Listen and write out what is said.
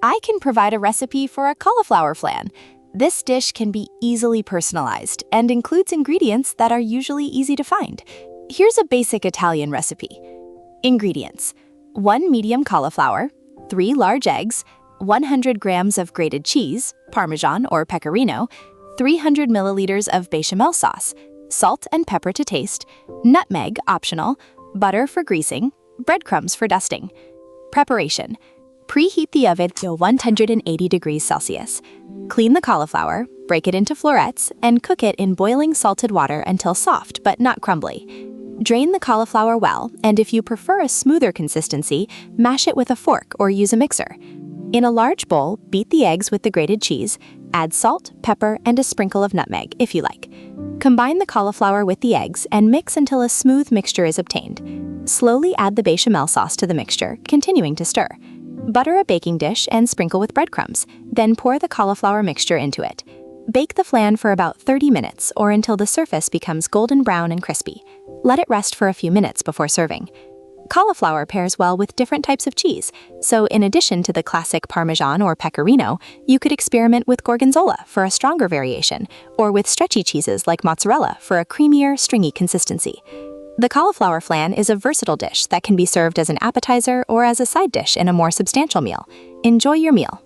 I can provide a recipe for a cauliflower flan. This dish can be easily personalized and includes ingredients that are usually easy to find. Here's a basic Italian recipe. Ingredients: 1 medium cauliflower, 3 large eggs, 100 grams of grated cheese, parmesan or pecorino, 300 milliliters of béchamel sauce, salt and pepper to taste, nutmeg optional, butter for greasing, breadcrumbs for dusting. Preparation: preheat the oven to 180 degrees Celsius. Clean the cauliflower, break it into florets, and cook it in boiling salted water until soft but not crumbly. Drain the cauliflower well, and if you prefer a smoother consistency, mash it with a fork or use a mixer. In a large bowl, beat the eggs with the grated cheese, add salt, pepper, and a sprinkle of nutmeg, if you like. Combine the cauliflower with the eggs and mix until a smooth mixture is obtained. Slowly add the bechamel sauce to the mixture, continuing to stir. Butter a baking dish and sprinkle with breadcrumbs, then pour the cauliflower mixture into it. Bake the flan for about 30 minutes or until the surface becomes golden brown and crispy. Let it rest for a few minutes before serving. Cauliflower pairs well with different types of cheese, so in addition to the classic parmesan or pecorino, you could experiment with gorgonzola for a stronger variation, or with stretchy cheeses like mozzarella for a creamier, stringy consistency. The cauliflower flan is a versatile dish that can be served as an appetizer or as a side dish in a more substantial meal. Enjoy your meal.